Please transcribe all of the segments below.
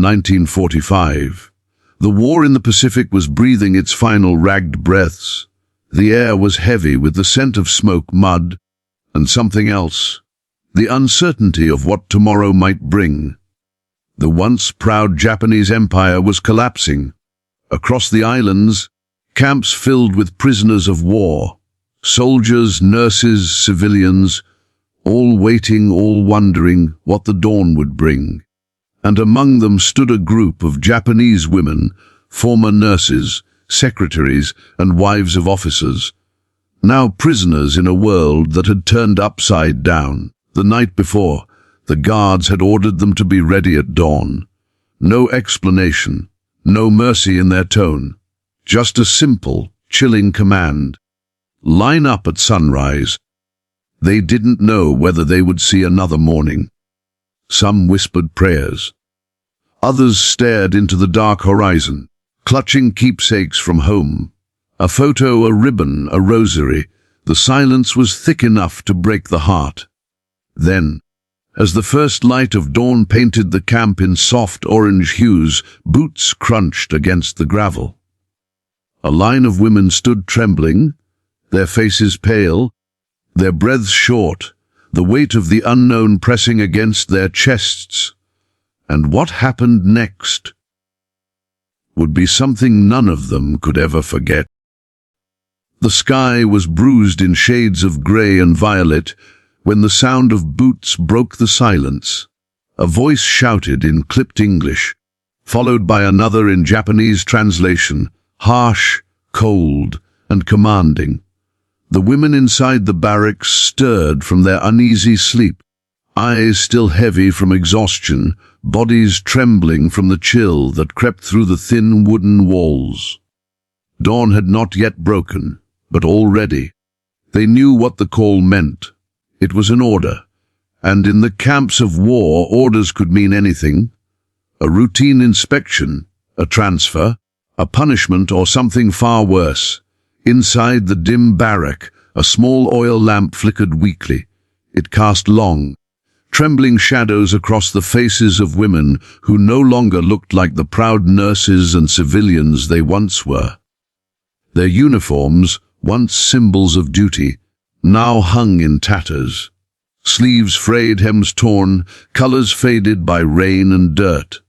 1945. The war in the Pacific was breathing its final ragged breaths. The air was heavy with the scent of smoke, mud, and something else. The uncertainty of what tomorrow might bring. The once proud Japanese empire was collapsing. Across the islands, camps filled with prisoners of war. Soldiers, nurses, civilians, all waiting, all wondering what the dawn would bring. And among them stood a group of Japanese women, former nurses, secretaries, and wives of officers, now prisoners in a world that had turned upside down. The night before, the guards had ordered them to be ready at dawn. No explanation, no mercy in their tone, just a simple, chilling command. Line up at sunrise. They didn't know whether they would see another morning. Some whispered prayers. Others stared into the dark horizon, clutching keepsakes from home. A photo, a ribbon, a rosary. The silence was thick enough to break the heart. Then, as the first light of dawn painted the camp in soft orange hues, boots crunched against the gravel. A line of women stood trembling, their faces pale, their breaths short, the weight of the unknown pressing against their chests. And what happened next would be something none of them could ever forget. The sky was bruised in shades of grey and violet when the sound of boots broke the silence. A voice shouted in clipped English, followed by another in Japanese translation, harsh, cold, and commanding. The women inside the barracks stirred from their uneasy sleep, eyes still heavy from exhaustion, bodies trembling from the chill that crept through the thin wooden walls. Dawn had not yet broken, but already they knew what the call meant. It was an order, and in the camps of war, orders could mean anything. A routine inspection, a transfer, a punishment, or something far worse. Inside the dim barrack, a small oil lamp flickered weakly. It cast long, trembling shadows across the faces of women who no longer looked like the proud nurses and civilians they once were. Their uniforms, once symbols of duty, now hung in tatters. Sleeves frayed, hems torn, colors faded by rain and dirt.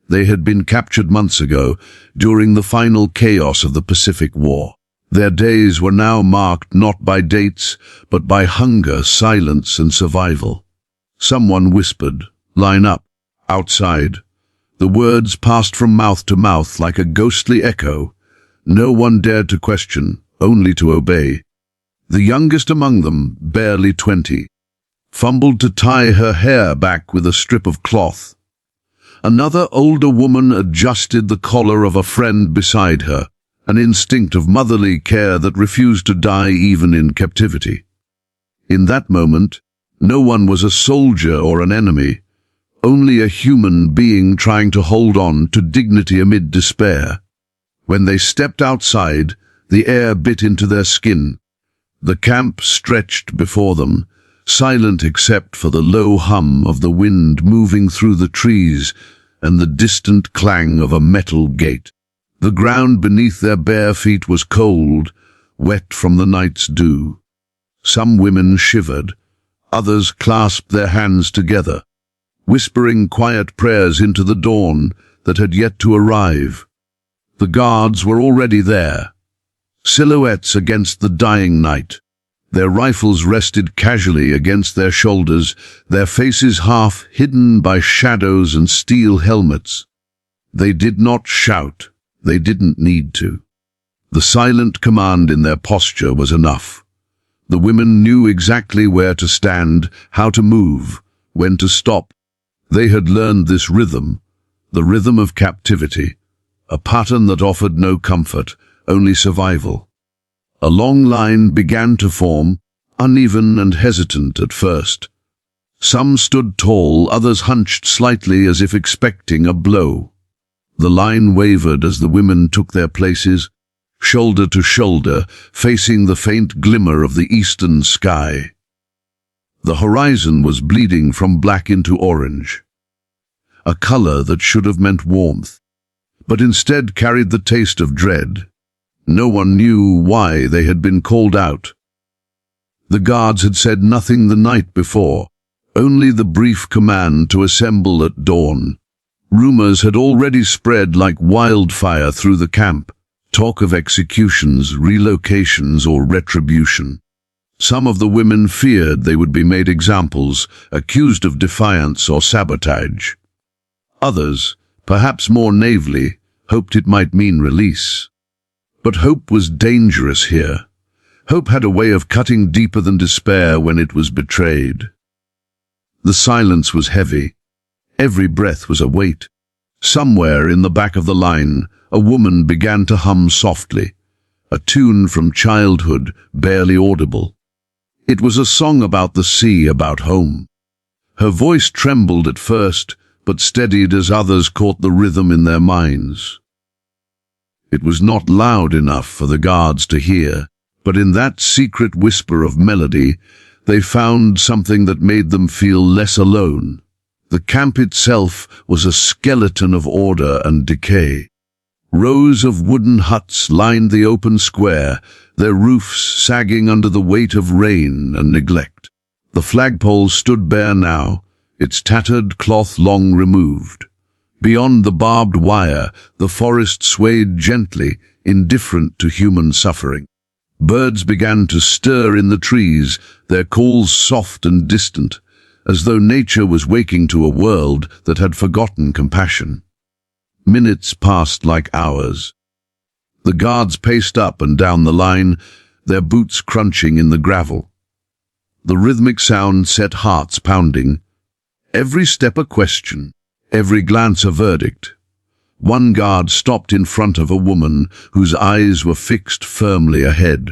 They had been captured months ago, during the final chaos of the Pacific War. Their days were now marked not by dates, but by hunger, silence, and survival. Someone whispered, "Line up." Outside, the words passed from mouth to mouth like a ghostly echo. No one dared to question, only to obey. The youngest among them, barely 20, fumbled to tie her hair back with a strip of cloth. Another older woman adjusted the collar of a friend beside her, an instinct of motherly care that refused to die even in captivity. In that moment, no one was a soldier or an enemy, only a human being trying to hold on to dignity amid despair. When they stepped outside, the air bit into their skin. The camp stretched before them, silent except for the low hum of the wind moving through the trees and the distant clang of a metal gate. The ground beneath their bare feet was cold, wet from the night's dew. Some women shivered, others clasped their hands together, whispering quiet prayers into the dawn that had yet to arrive. The guards were already there, silhouettes against the dying night. Their rifles rested casually against their shoulders, their faces half hidden by shadows and steel helmets. They did not shout. They didn't need to. The silent command in their posture was enough. The women knew exactly where to stand, how to move, when to stop. They had learned this rhythm, the rhythm of captivity, a pattern that offered no comfort, only survival. A long line began to form, uneven and hesitant at first. Some stood tall, others hunched slightly as if expecting a blow. The line wavered as the women took their places, shoulder to shoulder, facing the faint glimmer of the eastern sky. The horizon was bleeding from black into orange. a color that should have meant warmth, but instead carried the taste of dread. No one knew why they had been called out. The guards had said nothing the night before, only the brief command to assemble at dawn. Rumors had already spread like wildfire through the camp, talk of executions, relocations, or retribution. Some of the women feared they would be made examples, accused of defiance or sabotage. Others, perhaps more naively, hoped it might mean release. But hope was dangerous here. Hope had a way of cutting deeper than despair when it was betrayed. The silence was heavy. Every breath was a weight. Somewhere in the back of the line, a woman began to hum softly, a tune from childhood, barely audible. It was a song about the sea, about home. Her voice trembled at first, but steadied as others caught the rhythm in their minds. It was not loud enough for the guards to hear, but in that secret whisper of melody, they found something that made them feel less alone. The camp itself was a skeleton of order and decay. Rows of wooden huts lined the open square, their roofs sagging under the weight of rain and neglect. The flagpole stood bare now, its tattered cloth long removed. Beyond the barbed wire, the forest swayed gently, indifferent to human suffering. Birds began to stir in the trees, their calls soft and distant, as though nature was waking to a world that had forgotten compassion. Minutes passed like hours. The guards paced up and down the line, their boots crunching in the gravel. The rhythmic sound set hearts pounding, every step a question, every glance a verdict. One guard stopped in front of a woman whose eyes were fixed firmly ahead.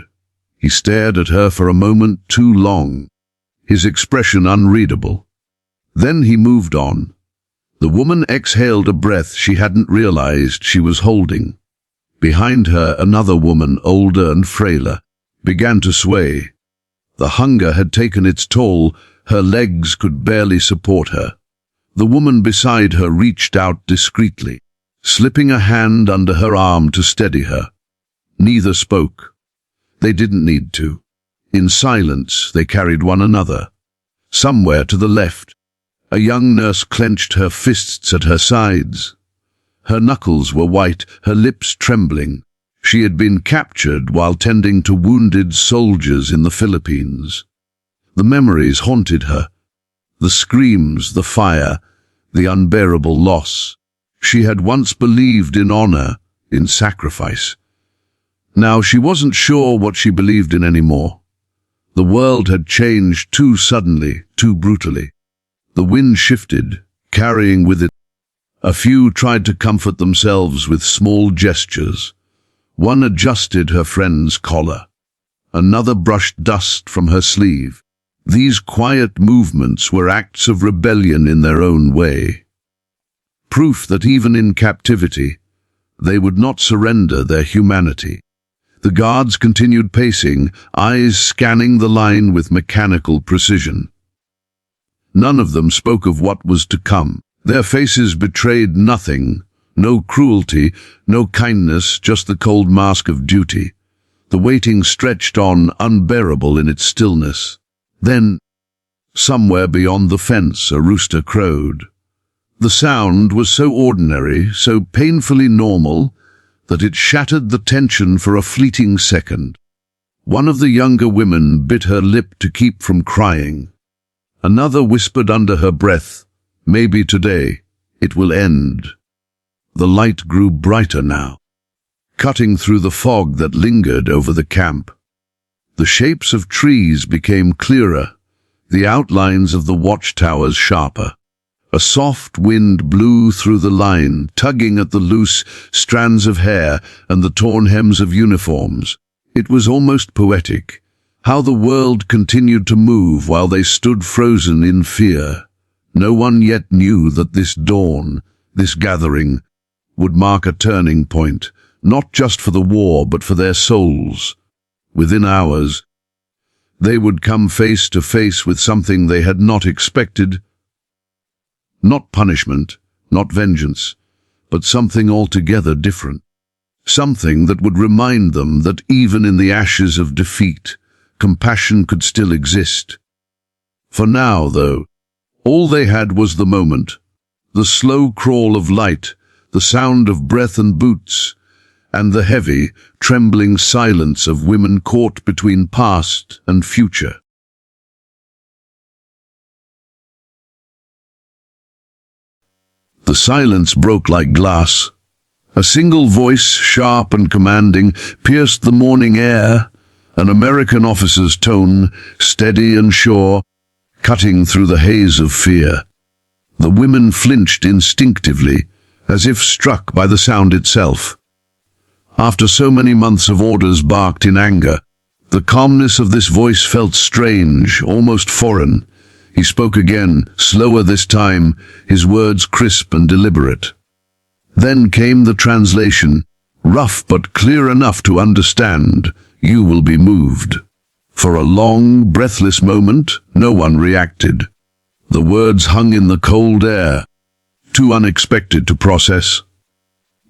He stared at her for a moment too long, his expression unreadable. Then he moved on. The woman exhaled a breath she hadn't realized she was holding. Behind her, another woman, older and frailer, began to sway. The hunger had taken its toll, her legs could barely support her. The woman beside her reached out discreetly, slipping a hand under her arm to steady her. Neither spoke. They didn't need to. In silence, they carried one another. Somewhere to the left, a young nurse clenched her fists at her sides. Her knuckles were white, her lips trembling. She had been captured while tending to wounded soldiers in the Philippines. The memories haunted her. The screams, the fire, the unbearable loss. She had once believed in honor, in sacrifice. Now she wasn't sure what she believed in anymore. The world had changed too suddenly, too brutally. The wind shifted, carrying with it. A few tried to comfort themselves with small gestures. One adjusted her friend's collar. Another brushed dust from her sleeve. These quiet movements were acts of rebellion in their own way. Proof that even in captivity, they would not surrender their humanity. The guards continued pacing, eyes scanning the line with mechanical precision. None of them spoke of what was to come. Their faces betrayed nothing, no cruelty, no kindness, just the cold mask of duty. The waiting stretched on, unbearable in its stillness. Then, somewhere beyond the fence, a rooster crowed. The sound was so ordinary, so painfully normal, that it shattered the tension for a fleeting second. One of the younger women bit her lip to keep from crying. Another whispered under her breath, "Maybe today it will end." The light grew brighter now, cutting through the fog that lingered over the camp. The shapes of trees became clearer, the outlines of the watchtowers sharper. A soft wind blew through the line, tugging at the loose strands of hair and the torn hems of uniforms. It was almost poetic, how the world continued to move while they stood frozen in fear. No one yet knew that this dawn, this gathering, would mark a turning point, not just for the war but for their souls. Within hours, they would come face to face with something they had not expected. Not punishment, not vengeance, but something altogether different. Something that would remind them that even in the ashes of defeat, compassion could still exist. For now, though, all they had was the moment, the slow crawl of light, the sound of breath and boots, and the heavy, trembling silence of women caught between past and future. The silence broke like glass. A single voice, sharp and commanding, pierced the morning air, an American officer's tone, steady and sure, cutting through the haze of fear. The women flinched instinctively, as if struck by the sound itself. After so many months of orders barked in anger, the calmness of this voice felt strange, almost foreign. He spoke again, slower this time, his words crisp and deliberate. Then came the translation, rough but clear enough to understand. You will be moved. For a long, breathless moment, no one reacted. The words hung in the cold air, too unexpected to process.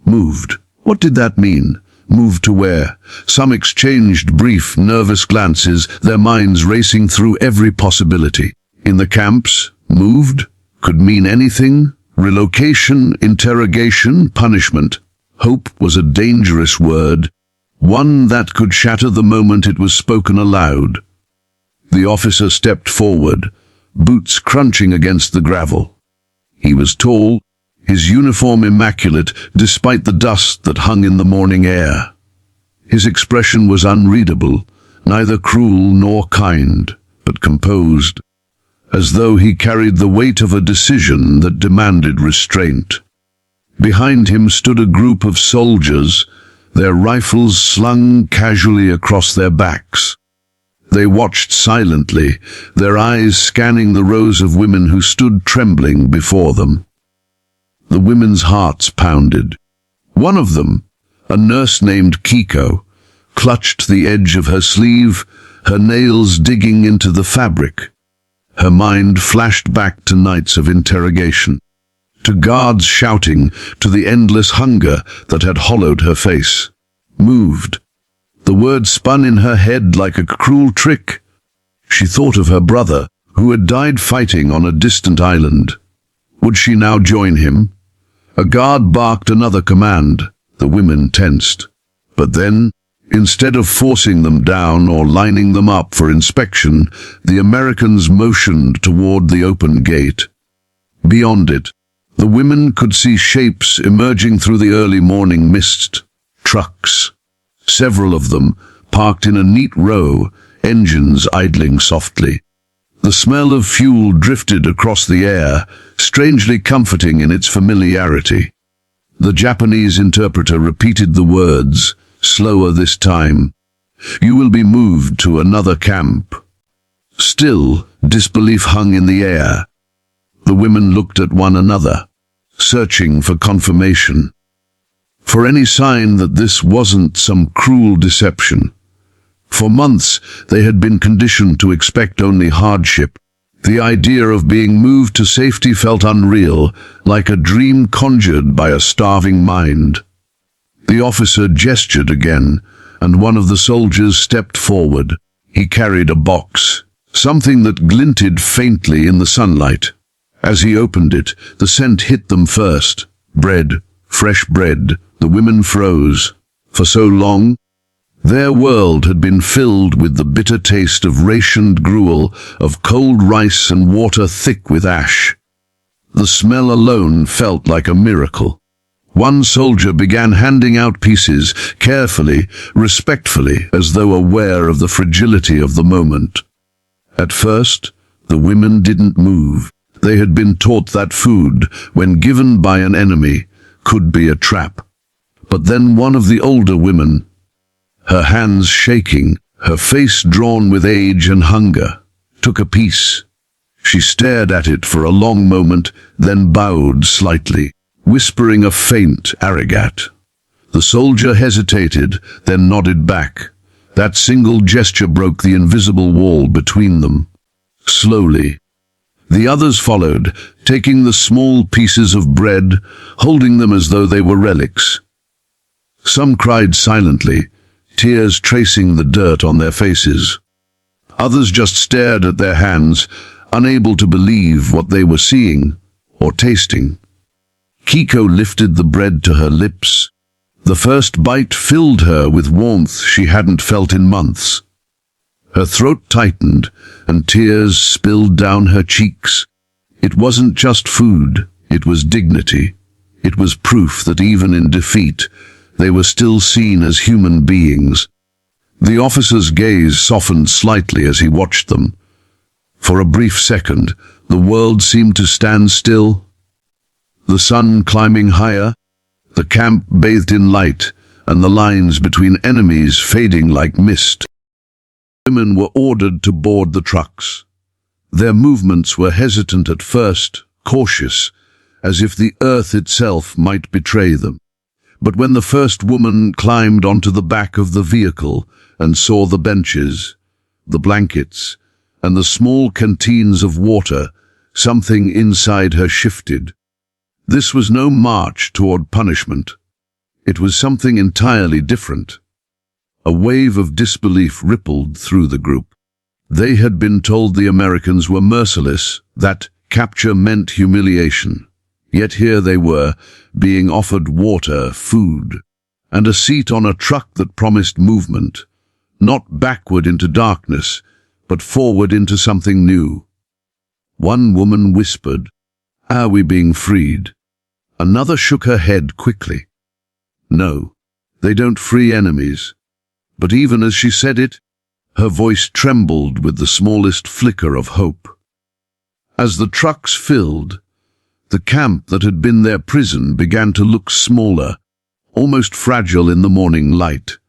Moved. What did that mean? Moved to where? Some exchanged brief, nervous glances, their minds racing through every possibility. In the camps, moved could mean anything. Relocation, interrogation, punishment. Hope was a dangerous word, one that could shatter the moment it was spoken aloud. The officer stepped forward, boots crunching against the gravel. He was tall, his uniform immaculate despite the dust that hung in the morning air. His expression was unreadable, neither cruel nor kind, but composed, as though he carried the weight of a decision that demanded restraint. Behind him stood a group of soldiers, their rifles slung casually across their backs. They watched silently, their eyes scanning the rows of women who stood trembling before them. The women's hearts pounded. One of them, a nurse named Kiko, clutched the edge of her sleeve, her nails digging into the fabric. Her mind flashed back to nights of interrogation, to guards shouting, to the endless hunger that had hollowed her face. Moved. The word spun in her head like a cruel trick. She thought of her brother, who had died fighting on a distant island. Would she now join him? A guard barked another command. The women tensed. But then, instead of forcing them down or lining them up for inspection, the Americans motioned toward the open gate. Beyond it, the women could see shapes emerging through the early morning mist. Trucks. Several of them, parked in a neat row, engines idling softly. The smell of fuel drifted across the air, strangely comforting in its familiarity. The Japanese interpreter repeated the words, slower this time. You will be moved to another camp. Still, disbelief hung in the air. The women looked at one another, searching for confirmation, for any sign that this wasn't some cruel deception. For months, they had been conditioned to expect only hardship. The idea of being moved to safety felt unreal, like a dream conjured by a starving mind. The officer gestured again, and one of the soldiers stepped forward. He carried a box, something that glinted faintly in the sunlight. As he opened it, the scent hit them first. Bread, fresh bread. The women froze. For so long, their world had been filled with the bitter taste of rationed gruel, of cold rice and water thick with ash. The smell alone felt like a miracle. One soldier began handing out pieces, carefully, respectfully, as though aware of the fragility of the moment. At first, the women didn't move. They had been taught that food, when given by an enemy, could be a trap. But then one of the older women, her hands shaking, her face drawn with age and hunger, took a piece. She stared at it for a long moment, then bowed slightly, whispering a faint arigat. The soldier hesitated, then nodded back. That single gesture broke the invisible wall between them. Slowly, The others followed, taking the small pieces of bread, holding them as though they were relics. Some cried silently, tears tracing the dirt on their faces. Others just stared at their hands, unable to believe what they were seeing or tasting. Kiko lifted the bread to her lips. The first bite filled her with warmth she hadn't felt in months. Her throat tightened, and tears spilled down her cheeks. It wasn't just food, it was dignity. It was proof that even in defeat, they were still seen as human beings. The officer's gaze softened slightly as he watched them. For a brief second, the world seemed to stand still. The sun climbing higher, the camp bathed in light, and the lines between enemies fading like mist. Women were ordered to board the trucks. Their movements were hesitant at first, cautious, as if the earth itself might betray them. But when the first woman climbed onto the back of the vehicle and saw the benches, the blankets, and the small canteens of water, something inside her shifted. This was no march toward punishment. It was something entirely different. A wave of disbelief rippled through the group. They had been told the Americans were merciless, that capture meant humiliation. Yet here they were, being offered water, food, and a seat on a truck that promised movement, not backward into darkness, but forward into something new. One woman whispered, "Are we being freed?" Another shook her head quickly. "No, they don't free enemies." But even as she said it, her voice trembled with the smallest flicker of hope. As the trucks filled, the camp that had been their prison began to look smaller, almost fragile in the morning light.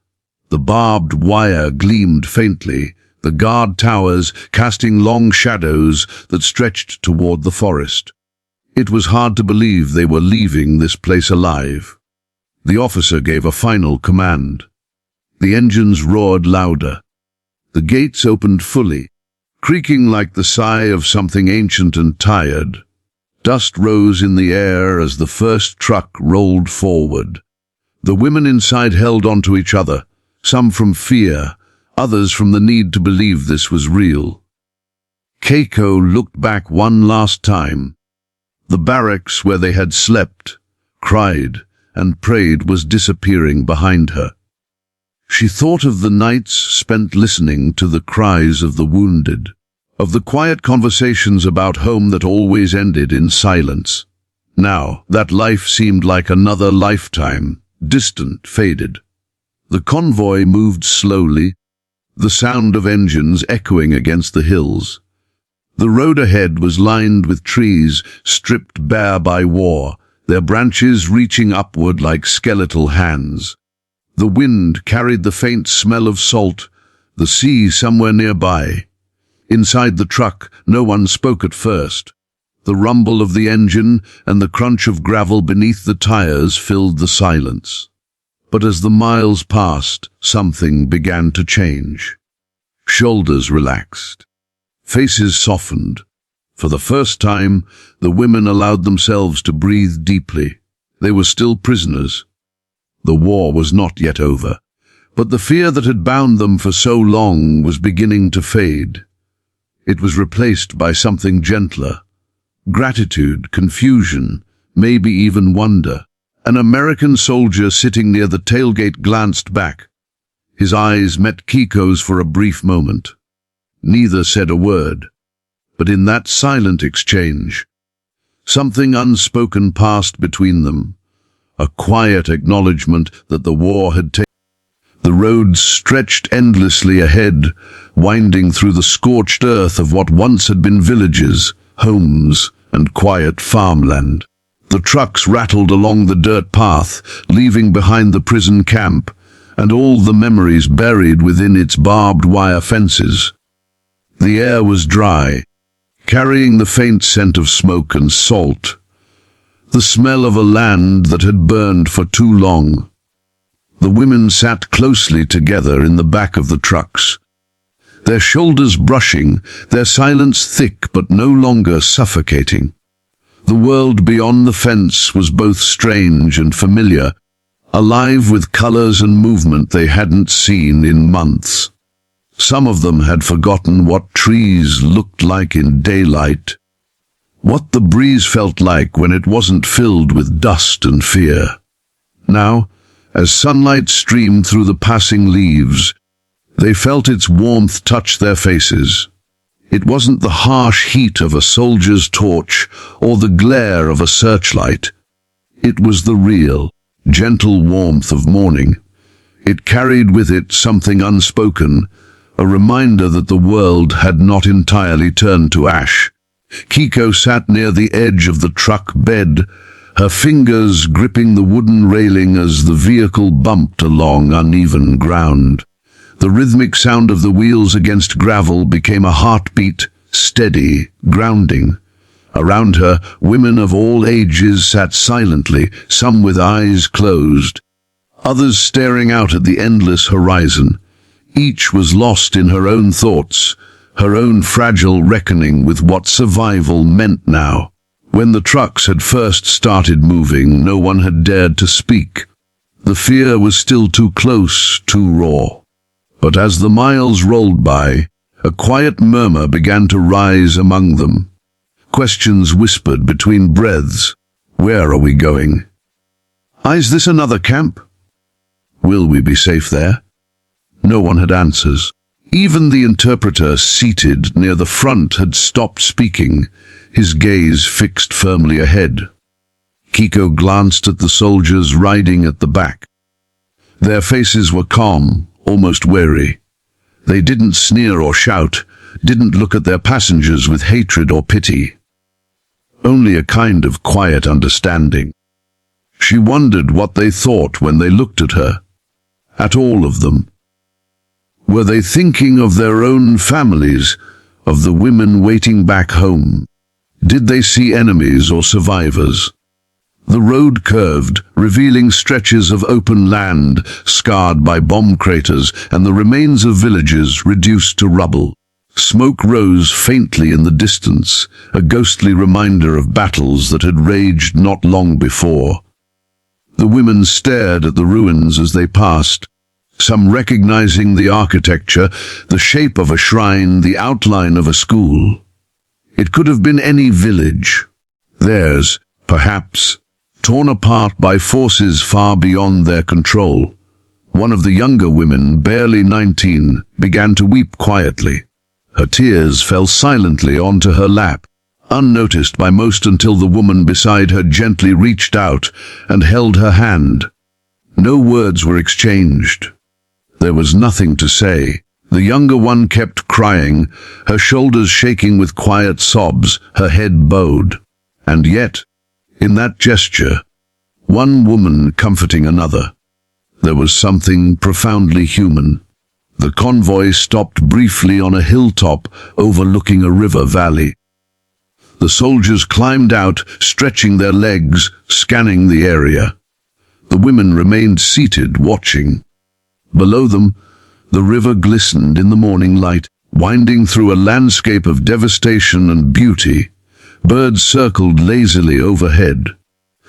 The barbed wire gleamed faintly, the guard towers casting long shadows that stretched toward the forest. It was hard to believe they were leaving this place alive. The officer gave a final command. The engines roared louder. The gates opened fully, creaking like the sigh of something ancient and tired. Dust rose in the air as the first truck rolled forward. The women inside held onto each other, some from fear, others from the need to believe this was real. Keiko looked back one last time. The barracks where they had slept, cried, and prayed was disappearing behind her. She thought of the nights spent listening to the cries of the wounded, of the quiet conversations about home that always ended in silence. Now, that life seemed like another lifetime, distant, faded. The convoy moved slowly, the sound of engines echoing against the hills. The road ahead was lined with trees stripped bare by war, their branches reaching upward like skeletal hands. The wind carried the faint smell of salt, the sea somewhere nearby. Inside the truck, no one spoke at first. The rumble of the engine and the crunch of gravel beneath the tires filled the silence. But as the miles passed, something began to change. Shoulders relaxed. Faces softened. For the first time, the women allowed themselves to breathe deeply. They were still prisoners. The war was not yet over, but the fear that had bound them for so long was beginning to fade. It was replaced by something gentler. Gratitude, confusion, maybe even wonder. An American soldier sitting near the tailgate glanced back. His eyes met Kiko's for a brief moment. Neither said a word, but in that silent exchange, something unspoken passed between them. A quiet acknowledgement that the war had taken. The roads stretched endlessly ahead, winding through the scorched earth of what once had been villages, homes, and quiet farmland. The trucks rattled along the dirt path, leaving behind the prison camp, and all the memories buried within its barbed wire fences. The air was dry, carrying the faint scent of smoke and salt. The smell of a land that had burned for too long. The women sat closely together in the back of the trucks. their shoulders brushing, their silence thick but no longer suffocating. The world beyond the fence was both strange and familiar, alive with colors and movement they hadn't seen in months. Some of them had forgotten what trees looked like in daylight, what the breeze felt like when it wasn't filled with dust and fear. Now, as sunlight streamed through the passing leaves, they felt its warmth touch their faces. It wasn't the harsh heat of a soldier's torch or the glare of a searchlight. It was the real, gentle warmth of morning. It carried with it something unspoken, a reminder that the world had not entirely turned to ash. Kiko sat near the edge of the truck bed, her fingers gripping the wooden railing as the vehicle bumped along uneven ground. The rhythmic sound of the wheels against gravel became a heartbeat, steady, grounding. Around her, women of all ages sat silently, some with eyes closed, others staring out at the endless horizon. Each was lost in her own thoughts, her own fragile reckoning with what survival meant now. When the trucks had first started moving, no one had dared to speak. The fear was still too close, too raw. But as the miles rolled by, a quiet murmur began to rise among them. Questions whispered between breaths. Where are we going? Is this another camp? Will we be safe there? No one had answers. Even the interpreter seated near the front had stopped speaking, his gaze fixed firmly ahead. Kiko glanced at the soldiers riding at the back. Their faces were calm, almost wary. They didn't sneer or shout, didn't look at their passengers with hatred or pity. Only a kind of quiet understanding. She wondered what they thought when they looked at her. At all of them. Were they thinking of their own families, of the women waiting back home? Did they see enemies or survivors? The road curved, revealing stretches of open land, scarred by bomb craters, and the remains of villages reduced to rubble. Smoke rose faintly in the distance, a ghostly reminder of battles that had raged not long before. The women stared at the ruins as they passed, some recognizing the architecture, the shape of a shrine, the outline of a school. It could have been any village. Theirs, perhaps, torn apart by forces far beyond their control. One of the younger women, barely 19, began to weep quietly. Her tears fell silently onto her lap, unnoticed by most until the woman beside her gently reached out and held her hand. No words were exchanged. There was nothing to say. The younger one kept crying, her shoulders shaking with quiet sobs, her head bowed. And yet, in that gesture, one woman comforting another, there was something profoundly human. The convoy stopped briefly on a hilltop overlooking a river valley. The soldiers climbed out, stretching their legs, scanning the area. The women remained seated, watching. Below them, the river glistened in the morning light, winding through a landscape of devastation and beauty. Birds circled lazily overhead.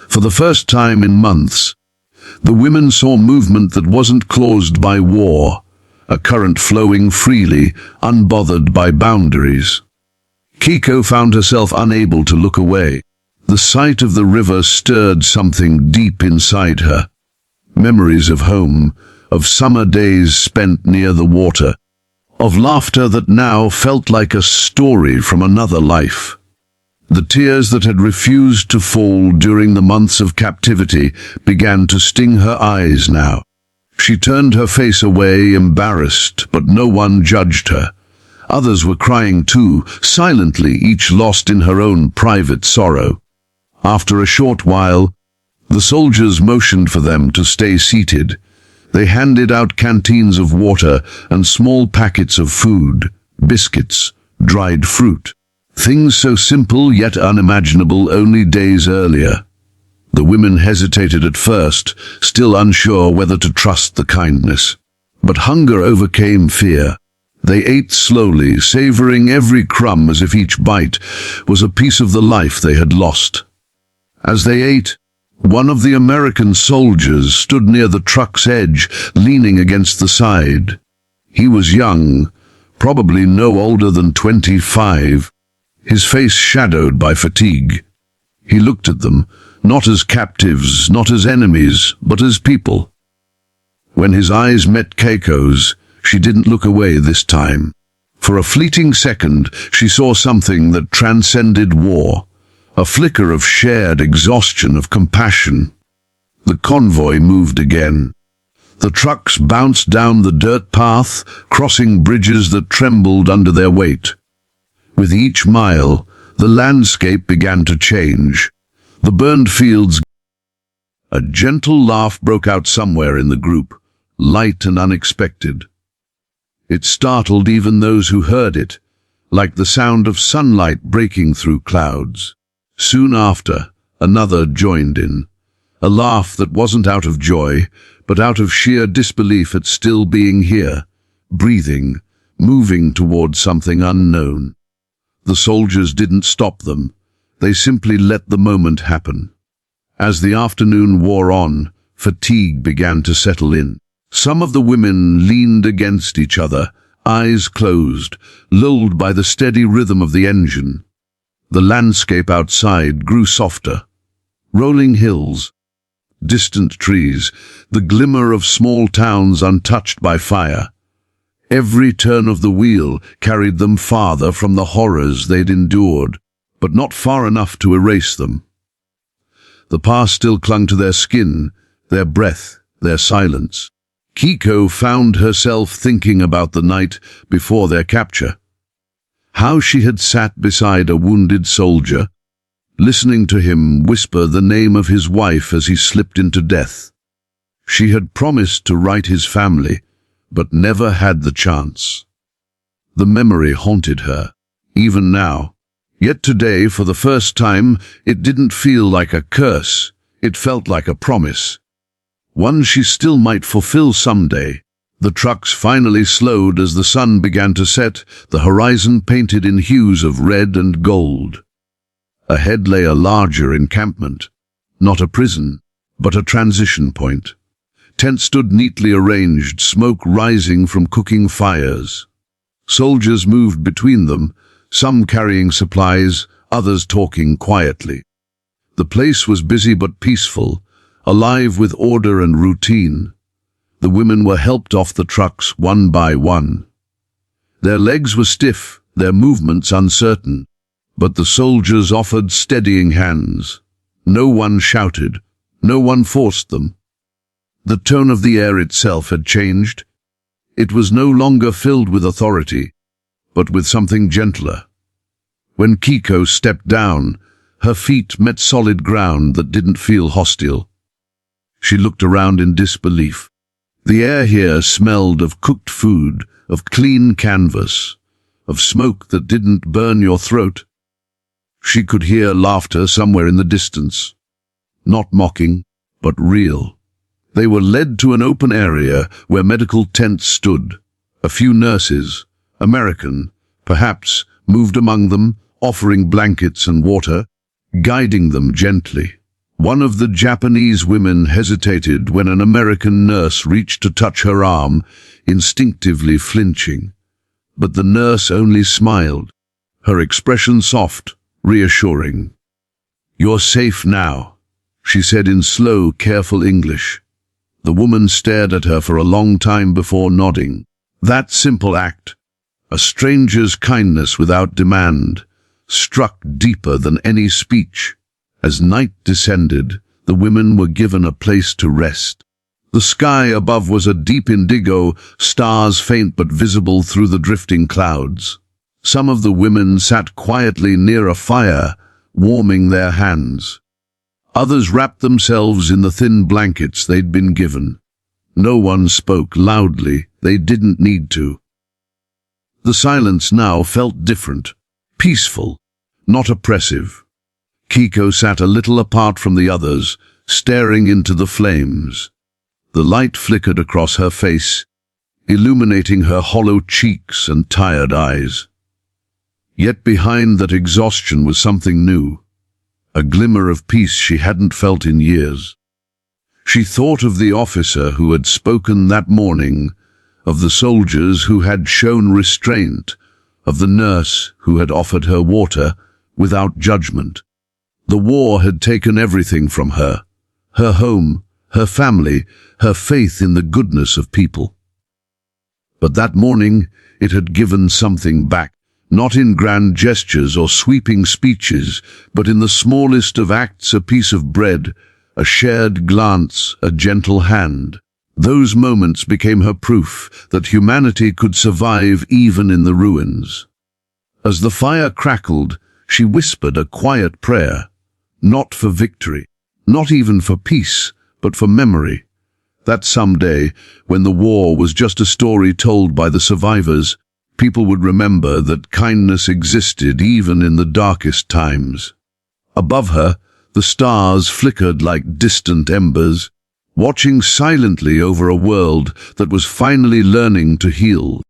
For the first time in months, the women saw movement that wasn't caused by war, a current flowing freely, unbothered by boundaries. Kiko found herself unable to look away. The sight of the river stirred something deep inside her. Memories of home, of summer days spent near the water, of laughter that now felt like a story from another life. The tears that had refused to fall during the months of captivity began to sting her eyes now. She turned her face away, embarrassed, but no one judged her. Others were crying too, silently, each lost in her own private sorrow. After a short while, the soldiers motioned for them to stay seated. They handed out canteens of water and small packets of food, biscuits, dried fruit. Things so simple yet unimaginable only days earlier. The women hesitated at first, still unsure whether to trust the kindness. But hunger overcame fear. They ate slowly, savoring every crumb as if each bite was a piece of the life they had lost. As they ate, one of the American soldiers stood near the truck's edge, leaning against the side. He was young, probably no older than 25, his face shadowed by fatigue. He looked at them, not as captives, not as enemies, but as people. When his eyes met Keiko's, she didn't look away this time. For a fleeting second, she saw something that transcended war, a flicker of shared exhaustion, of compassion. The convoy moved again. The trucks bounced down the dirt path, crossing bridges that trembled under their weight. With each mile, the landscape began to change. The burned fields. A gentle laugh broke out somewhere in the group, light and unexpected. It startled even those who heard it, like the sound of sunlight breaking through clouds. Soon after, another joined in, a laugh that wasn't out of joy, but out of sheer disbelief at still being here, breathing, moving towards something unknown. The soldiers didn't stop them. They simply let the moment happen. As the afternoon wore on, fatigue began to settle in. Some of the women leaned against each other, eyes closed, lulled by the steady rhythm of the engine. The landscape outside grew softer. Rolling hills, distant trees, the glimmer of small towns untouched by fire. Every turn of the wheel carried them farther from the horrors they'd endured, but not far enough to erase them. The past still clung to their skin, their breath, their silence. Keiko found herself thinking about the night before their capture. How she had sat beside a wounded soldier, listening to him whisper the name of his wife as he slipped into death. She had promised to write his family, but never had the chance. The memory haunted her, even now. Yet today, for the first time, it didn't feel like a curse. It felt like a promise. One she still might fulfill someday. The trucks finally slowed as the sun began to set, the horizon painted in hues of red and gold. Ahead lay a larger encampment, not a prison, but a transition point. Tents stood neatly arranged, smoke rising from cooking fires. Soldiers moved between them, some carrying supplies, others talking quietly. The place was busy but peaceful, alive with order and routine. The women were helped off the trucks one by one. Their legs were stiff, their movements uncertain, but the soldiers offered steadying hands. No one shouted, no one forced them. The tone of the air itself had changed. It was no longer filled with authority, but with something gentler. When Keiko stepped down, her feet met solid ground that didn't feel hostile. She looked around in disbelief. The air here smelled of cooked food, of clean canvas, of smoke that didn't burn your throat. She could hear laughter somewhere in the distance. Not mocking, but real. They were led to an open area where medical tents stood. A few nurses, American, perhaps, moved among them, offering blankets and water, guiding them gently. One of the Japanese women hesitated when an American nurse reached to touch her arm, instinctively flinching. But the nurse only smiled, her expression soft, reassuring. "You're safe now," she said in slow, careful English. The woman stared at her for a long time before nodding. That simple act, a stranger's kindness without demand, struck deeper than any speech. As night descended, the women were given a place to rest. The sky above was a deep indigo, stars faint but visible through the drifting clouds. Some of the women sat quietly near a fire, warming their hands. Others wrapped themselves in the thin blankets they'd been given. No one spoke loudly, they didn't need to. The silence now felt different, peaceful, not oppressive. Keiko sat a little apart from the others, staring into the flames. The light flickered across her face. illuminating her hollow cheeks and tired eyes. Yet behind that exhaustion was something new, a glimmer of peace she hadn't felt in years. She thought of the officer who had spoken that morning, of the soldiers who had shown restraint, of the nurse who had offered her water without judgment. The war had taken everything from her: her home, her family, her faith in the goodness of people. But that morning it had given something back, not in grand gestures or sweeping speeches, but in the smallest of acts: a piece of bread, a shared glance, a gentle hand. Those moments became her proof that humanity could survive even in the ruins. As the fire crackled, she whispered a quiet prayer, not for victory, not even for peace, but for memory. That someday, when the war was just a story told by the survivors, people would remember that kindness existed even in the darkest times. Above her, the stars flickered like distant embers, watching silently over a world that was finally learning to heal.